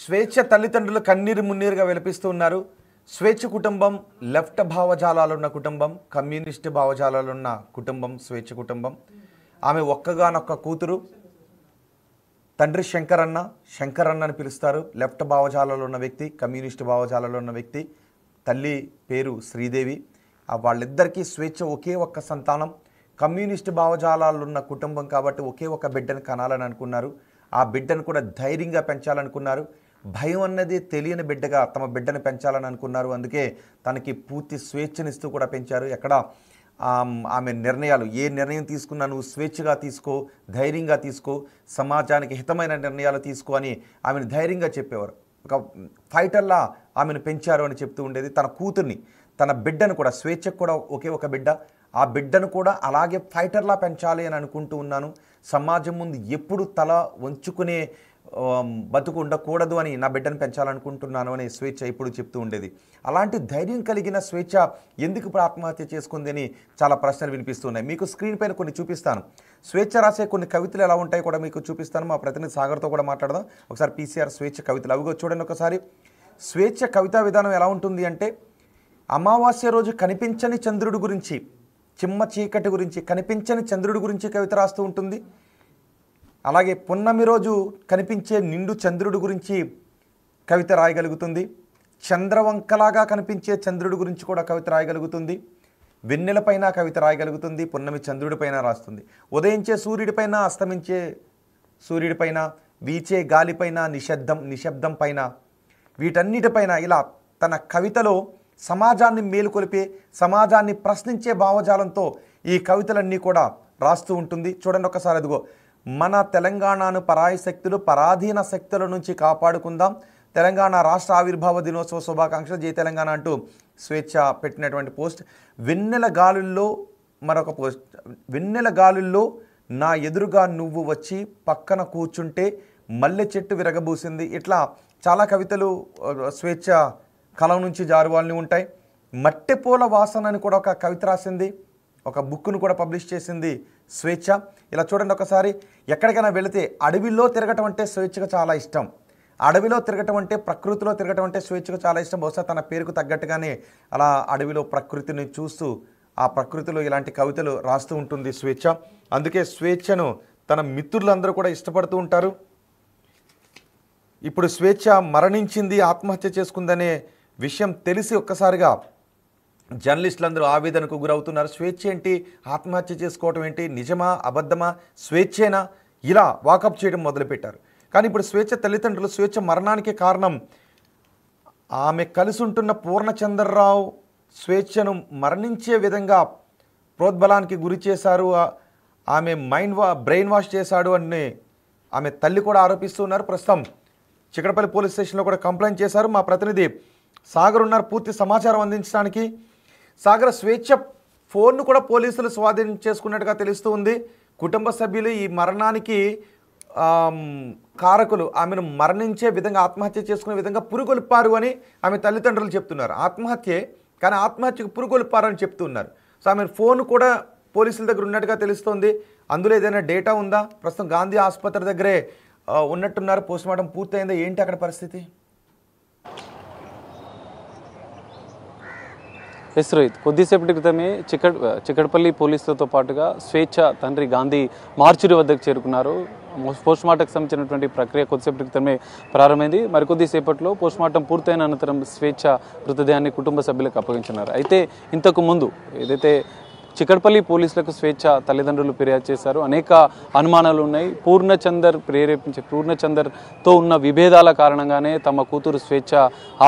స్వేచ్ఛ తల్లిదండ్రులు కన్నీరు మున్నీరుగా విలపిస్తూ ఉన్నారు. స్వేచ్ఛ కుటుంబం లెఫ్ట్ భావజాలాలున్న కుటుంబం, కమ్యూనిస్ట్ భావజాలాలున్న కుటుంబం స్వేచ్ఛ కుటుంబం. ఆమె ఒక్కగానొక్క కూతురు. తండ్రి శంకరన్న అని పిలుస్తారు. లెఫ్ట్ భావజాలలో ఉన్న వ్యక్తి, కమ్యూనిస్ట్ భావజాలలో ఉన్న వ్యక్తి. తల్లి పేరు శ్రీదేవి. వాళ్ళిద్దరికీ స్వేచ్ఛ ఒకే ఒక్క సంతానం. కమ్యూనిస్ట్ భావజాలాలున్న కుటుంబం కాబట్టి ఒకే ఒక బిడ్డను కనాలని అనుకున్నారు. ఆ బిడ్డను కూడా ధైర్యంగా పెంచాలనుకున్నారు. భయం అన్నది తెలియని బిడ్డగా తమ బిడ్డను పెంచాలని అనుకున్నారు. అందుకే తనకి పూర్తి స్వేచ్ఛనిస్తూ కూడా పెంచారు. ఎక్కడ ఆమె నిర్ణయాలు, ఏ నిర్ణయం తీసుకున్నా నువ్వు స్వేచ్ఛగా తీసుకో, ధైర్యంగా తీసుకో, సమాజానికి హితమైన నిర్ణయాలు తీసుకో అని ఆమెను ధైర్యంగా చెప్పేవారు. ఒక ఫైటర్లా ఆమెను పెంచారు అని చెప్తూ ఉండేది. తన కూతుర్ని, తన బిడ్డను కూడా, స్వేచ్ఛకు కూడా ఒకే ఒక బిడ్డ, ఆ బిడ్డను కూడా అలాగే ఫైటర్లా పెంచాలి అని అనుకుంటూ ఉన్నాను. సమాజం ముందు ఎప్పుడు తల వంచుకునే బతుకు ఉండకూడదు అని నా బిడ్డను పెంచాలనుకుంటున్నాను అని స్వేచ్ఛ ఎప్పుడు చెప్తూ ఉండేది. అలాంటి ధైర్యం కలిగిన స్వేచ్ఛ ఎందుకు ఇప్పుడు ఆత్మహత్య చేసుకుంది అని చాలా ప్రశ్నలు వినిపిస్తున్నాయి. మీకు స్క్రీన్ పైన కొన్ని చూపిస్తాను. స్వేచ్ఛ రాసే కొన్ని కవితలు ఎలా ఉంటాయో కూడా మీకు చూపిస్తాను. మా ప్రతినిధి సాగర్తో కూడా మాట్లాడదాం. ఒకసారి పీసీఆర్ స్వేచ్ఛ కవితలు అవిగో చూడండి ఒకసారి. స్వేచ్ఛ కవితా విధానం ఎలా ఉంటుంది అంటే, అమావాస్య రోజు కనిపించని చంద్రుడి గురించి, చిమ్మ చీకటి గురించి, కనిపించని చంద్రుడి గురించి కవిత రాస్తూ ఉంటుంది. అలాగే పున్నమి రోజు కనిపించే నిండు చంద్రుడి గురించి కవిత రాయగలుగుతుంది. చంద్రవంకలాగా కనిపించే చంద్రుడి గురించి కూడా కవిత రాయగలుగుతుంది. వెన్నెలపైన కవిత రాయగలుగుతుంది. పున్నమి చంద్రుడిపైన రాస్తుంది. ఉదయించే సూర్యుడిపైన, అస్తమించే సూర్యుడిపైన, వీచే గాలిపైన, నిశ్శబ్దం పైన, వీటన్నిటిపైన ఇలా తన కవితలో సమాజాన్ని మేలుకొలిపే, సమాజాన్ని ప్రశ్నించే భావజాలంతో ఈ కవితలన్నీ కూడా రాస్తూ ఉంటుంది. చూడండి ఒకసారి. అదిగో, మన తెలంగాణను పరాయి శక్తులు, పరాధీన శక్తుల నుంచి కాపాడుకుందాం. తెలంగాణ రాష్ట్ర ఆవిర్భావ దినోత్సవ శుభాకాంక్షలు, జై తెలంగాణ అంటూ స్వేచ్ఛ పెట్టినటువంటి పోస్ట్. వెన్నెల గాలుల్లో మరొక పోస్ట్. వెన్నెల గాలుల్లో నా ఎదురుగా నువ్వు వచ్చి పక్కన కూర్చుంటే మల్లె చెట్టు విరగబూసింది. ఇట్లా చాలా కవితలు స్వేచ్ఛ కలం నుంచి జారువాలని ఉంటాయి. మట్టెపూల వాసన అని కూడా ఒక కవిత రాసింది. ఒక బుక్ను కూడా పబ్లిష్ చేసింది స్వేచ్ఛ. ఇలా చూడండి ఒకసారి. ఎక్కడికైనా వెళితే అడవిలో తిరగటం అంటే స్వేచ్ఛకు చాలా ఇష్టం. అడవిలో తిరగటం అంటే, ప్రకృతిలో తిరగటం అంటే స్వేచ్ఛకు చాలా ఇష్టం. బహుశా తన పేరుకు తగ్గట్టుగానే అలా అడవిలో ప్రకృతిని చూస్తూ ఆ ప్రకృతిలో ఇలాంటి కవితలు రాస్తూ ఉంటుంది స్వేచ్ఛ. అందుకే స్వేచ్ఛను తన మిత్రులందరూ కూడా ఇష్టపడుతూ ఉంటారు. ఇప్పుడు స్వేచ్ఛ మరణించింది, ఆత్మహత్య చేసుకుందనే విషయం తెలిసి ఒక్కసారిగా జర్నలిస్టులందరూ ఆవేదనకు గురవుతున్నారు. స్వేచ్ఛ ఏంటి, ఆత్మహత్య చేసుకోవటం ఏంటి, నిజమా అబద్ధమా, స్వేచ్ఛేనా, ఇలా వాకప్ చేయడం మొదలుపెట్టారు. కానీ ఇప్పుడు స్వేచ్ఛ తల్లిదండ్రులు స్వేచ్ఛ మరణానికి కారణం ఆమె కలిసి ఉంటున్న పూర్ణచంద్రరావు స్వేచ్ఛను మరణించే విధంగా ప్రోద్బలానికి గురి చేశారు, ఆమె బ్రెయిన్ వాష్ చేశాడు అని ఆమె తల్లి కూడా ఆరోపిస్తున్నారు. ప్రస్తుతం చిక్కడపల్లి పోలీస్ స్టేషన్లో కూడా కంప్లైంట్ చేశారు. మా ప్రతినిధి సాగర్ ఉన్నారు పూర్తి సమాచారం అందించడానికి. సాగర్, స్వేచ్ఛ ఫోన్ను కూడా పోలీసులు స్వాధీనం చేసుకున్నట్టుగా తెలుస్తూ ఉంది. కుటుంబ సభ్యులు ఈ మరణానికి కారకులు, ఆమెను మరణించే విధంగా, ఆత్మహత్య చేసుకునే విధంగా పురుగొల్పారు అని ఆమె తల్లిదండ్రులు చెప్తున్నారు. ఆత్మహత్యే కానీ ఆత్మహత్యకు పురుగొల్పారు అని చెప్తున్నారు. సో ఆమె ఫోన్ కూడా పోలీసుల దగ్గర ఉన్నట్టుగా తెలుస్తోంది. అందులో ఏదైనా డేటా ఉందా? ప్రస్తుతం గాంధీ ఆసుపత్రి దగ్గరే ఉన్నట్టున్నారు. పోస్ట్మార్టం పూర్తయిందా? ఏంటి అక్కడ పరిస్థితి? ఎస్ రోహిత్, కొద్దిసేపటి క్రితమే చిక్కడపల్లి పోలీసులతో పాటుగా స్వేచ్ఛ తండ్రి గాంధీ మార్చురి వద్దకు చేరుకున్నారు. పోస్ట్మార్టంకి సంబంధించినటువంటి ప్రక్రియ కొద్దిసేపటి క్రితమే ప్రారంభమైంది. మరికొద్దిసేపట్లో పోస్ట్మార్టం పూర్తయిన అనంతరం స్వేచ్ఛ మృతదేహాన్ని కుటుంబ సభ్యులకు అప్పగించున్నారు. అయితే ఇంతకు ముందు ఏదైతే చిక్కడపల్లి పోలీసులకు స్వేచ్ఛ తల్లిదండ్రులు ఫిర్యాదు చేశారు. అనేక అనుమానాలు ఉన్నాయి. పూర్ణచందర్తో ఉన్న విభేదాల కారణంగానే తమ కూతురు స్వేచ్ఛ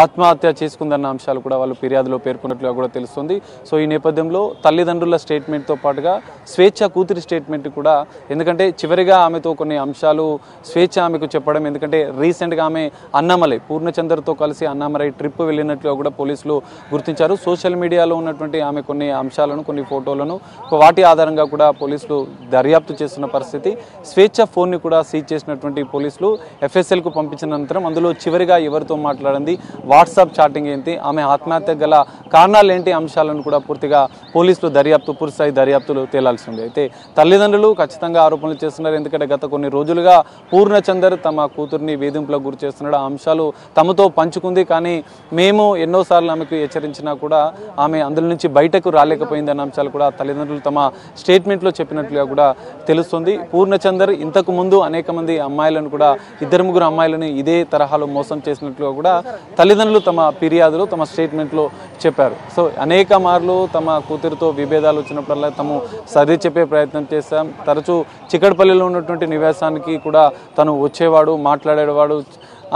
ఆత్మహత్య చేసుకుందన్న అంశాలు కూడా వాళ్ళు ఫిర్యాదులో పేర్కొన్నట్లుగా కూడా తెలుస్తుంది. సో ఈ నేపథ్యంలో తల్లిదండ్రుల స్టేట్మెంట్తో పాటుగా స్వేచ్ఛ కూతురి స్టేట్మెంట్ కూడా, ఎందుకంటే చివరిగా ఆమెతో కొన్ని అంశాలు స్వేచ్ఛ ఆమెకు చెప్పడం, ఎందుకంటే రీసెంట్గా ఆమె అన్నామలై పూర్ణచందర్తో కలిసి అన్నామలై ట్రిప్ వెళ్ళినట్లుగా కూడా పోలీసులు గుర్తించారు. సోషల్ మీడియాలో ఉన్నటువంటి ఆమె కొన్ని అంశాలను, కొన్ని ఫోటోలను ఫోటోలను వాటి ఆధారంగా కూడా పోలీసులు దర్యాప్తు చేస్తున్న పరిస్థితి. స్వేచ్ఛ ఫోన్ని కూడా సీజ్ చేసినటువంటి పోలీసులు FSLకు పంపించిన అనంతరం అందులో చివరిగా ఎవరితో మాట్లాడింది, వాట్సాప్ చాటింగ్ ఏంటి, ఆమె ఆత్మహత్య గల కారణాలు ఏంటి అంశాలను కూడా పూర్తిగా పోలీసులు పూర్తిస్థాయి దర్యాప్తులు తేలాల్సి ఉంది. అయితే తల్లిదండ్రులు ఖచ్చితంగా ఆరోపణలు చేస్తున్నారు. ఎందుకంటే గత కొన్ని రోజులుగా పూర్ణచందర్ తమ కూతుర్ని వేధింపులకు గురి చేస్తున్నాడు. ఆ అంశాలు తమతో పంచుకుంది, కానీ మేము ఎన్నోసార్లు ఆమెకు హెచ్చరించినా కూడా ఆమె అందులో నుంచి బయటకు రాలేకపోయింది అన్న అంశాలు కూడా తల్లిదండ్రులు తమ స్టేట్మెంట్లో చెప్పినట్లుగా కూడా తెలుస్తుంది. పూర్ణచందర్ ఇంతకు ముందు అనేక మంది అమ్మాయిలను కూడా 2-3 అమ్మాయిలను ఇదే తరహాలో మోసం చేసినట్లుగా కూడా తల్లిదండ్రులు తమ ఫిర్యాదులో తమ స్టేట్మెంట్లో చెప్పారు. సో అనేక మార్లు తమ కూతురితో విభేదాలు వచ్చినప్పుడల్లా తాము సర్ది చెప్పే ప్రయత్నం చేశాం. తరచూ చిక్కడపల్లిలో ఉన్నటువంటి నివాసానికి కూడా తను వచ్చేవాడు, మాట్లాడేవాడు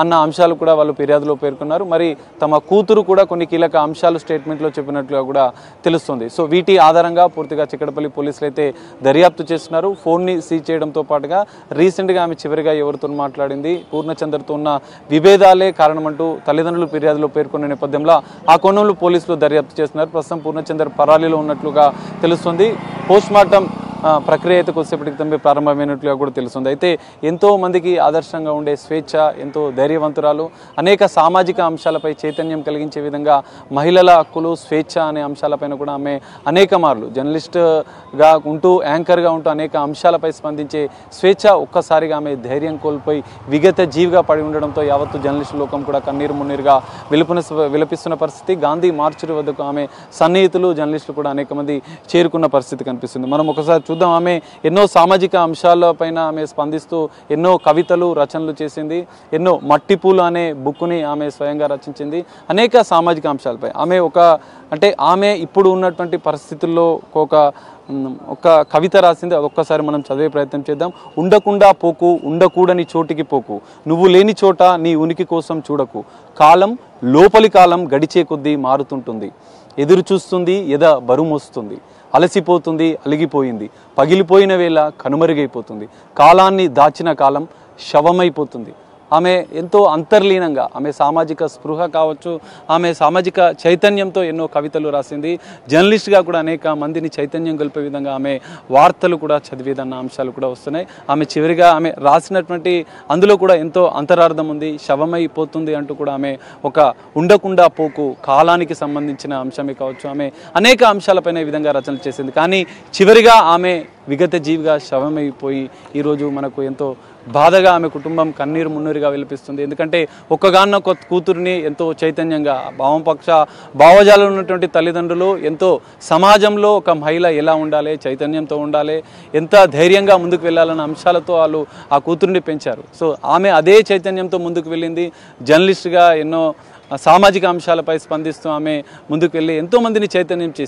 అన్న అంశాలు కూడా వాళ్ళు ఫిర్యాదులో పేర్కొన్నారు. మరి తమ కూతురు కూడా కొన్ని కీలక అంశాలు స్టేట్మెంట్లో చెప్పినట్లుగా కూడా తెలుస్తుంది. సో వీటి ఆధారంగా పూర్తిగా చిక్కడపల్లి పోలీసులు అయితే దర్యాప్తు చేస్తున్నారు. ఫోన్ని సీజ్ చేయడంతో పాటుగా రీసెంట్గా ఆమె చివరిగా ఎవరితో మాట్లాడింది, పూర్ణచందర్తో ఉన్న విభేదాలే కారణమంటూ తల్లిదండ్రులు ఫిర్యాదులో పేర్కొన్న నేపథ్యంలో ఆ కోణంలో పోలీసులు దర్యాప్తు చేస్తున్నారు. ప్రస్తుతం పూర్ణచందర్ పరారీలో ఉన్నట్లుగా తెలుస్తుంది. పోస్ట్మార్టం ప్రక్రియ అయితే కొద్దిసేపటి క్రితమే ప్రారంభమైనట్లుగా కూడా తెలుస్తుంది. అయితే ఎంతో మందికి ఆదర్శంగా ఉండే స్వేచ్ఛ, ఎంతో ధైర్యవంతురాలు, అనేక సామాజిక అంశాలపై చైతన్యం కలిగించే విధంగా మహిళల హక్కులు, స్వేచ్ఛ అనే అంశాలపైన కూడా ఆమె అనేక మార్లు జర్నలిస్ట్గా ఉంటూ, యాంకర్గా ఉంటూ అనేక అంశాలపై స్పందించే స్వేచ్ఛ ఒక్కసారిగా ఆమె ధైర్యం కోల్పోయి విగత జీవిగా పడి ఉండడంతో యావత్తు జర్నలిస్టు లోకం కూడా కన్నీరు మున్నీరుగా విలపిస్తున్న పరిస్థితి. గాంధీ మార్చురి వద్దకు ఆమె సన్నిహితులు, జర్నలిస్టులు కూడా అనేక మంది చేరుకున్న పరిస్థితి కనిపిస్తుంది. మనం ఒకసారి చూద్దాం. ఆమె ఎన్నో సామాజిక అంశాలపైన ఆమె స్పందిస్తూ ఎన్నో కవితలు, రచనలు చేసింది. ఎన్నో మట్టిపూలు అనే బుక్ని ఆమె స్వయంగా రచించింది. అనేక సామాజిక అంశాలపై ఆమె ఇప్పుడు ఉన్నటువంటి పరిస్థితుల్లో ఒక కవిత రాసింది. అదొక్కసారి మనం చదివే ప్రయత్నం చేద్దాం. ఉండకుండా పోకు, ఉండకూడని చోటికి పోకు, నువ్వు లేని చోట నీ ఉనికి కోసం చూడకు, కాలం లోపలి కాలం గడిచే కొద్దీ మారుతుంటుంది, ఎదురు చూస్తుంది, ఎద బరువు మోస్తుంది, అలసిపోతుంది, అలిగిపోయింది, పగిలిపోయిన వేళ కనుమరుగైపోతుంది, కాలాన్ని దాచిన కాలం శవమైపోతుంది. ఆమె ఎంతో అంతర్లీనంగా ఆమె సామాజిక స్పృహ కావచ్చు, ఆమె సామాజిక చైతన్యంతో ఎన్నో కవితలు రాసింది. జర్నలిస్ట్గా కూడా అనేక మందిని చైతన్యం కలిపే విధంగా ఆమె వార్తలు కూడా చదివేదన్న అంశాలు కూడా వస్తున్నాయి. ఆమె చివరిగా ఆమె రాసినటువంటి అందులో కూడా ఎంతో అంతరార్థం ఉంది. శవమైపోతుంది అంటూ కూడా ఆమె ఒక ఉండకుండా పోకు కాలానికి సంబంధించిన అంశమే కావచ్చు, ఆమె అనేక అంశాలపైన ఈ విధంగా రచనలు చేసింది. కానీ చివరిగా ఆమె విగత జీవిగా శవమైపోయి ఈరోజు మనకు ఎంతో బాధగా ఆమె కుటుంబం కన్నీరు మున్నీరుగా విలపిస్తుంది. ఎందుకంటే ఒక్కగానొక్క కూతురిని ఎంతో చైతన్యంగా వామపక్ష భావజాలు ఉన్నటువంటి తల్లిదండ్రులు ఎంతో సమాజంలో ఒక మహిళ ఎలా ఉండాలి, చైతన్యంతో ఉండాలి, ఎంత ధైర్యంగా ముందుకు వెళ్ళాలన్న అంశాలతో వాళ్ళు ఆ కూతురిని పెంచారు. సో ఆమె అదే చైతన్యంతో ముందుకు వెళ్ళింది. జర్నలిస్ట్గా ఎన్నో సామాజిక అంశాలపై స్పందిస్తూ ఆమె ముందుకు వెళ్ళి ఎంతోమందిని చైతన్యం చేసింది.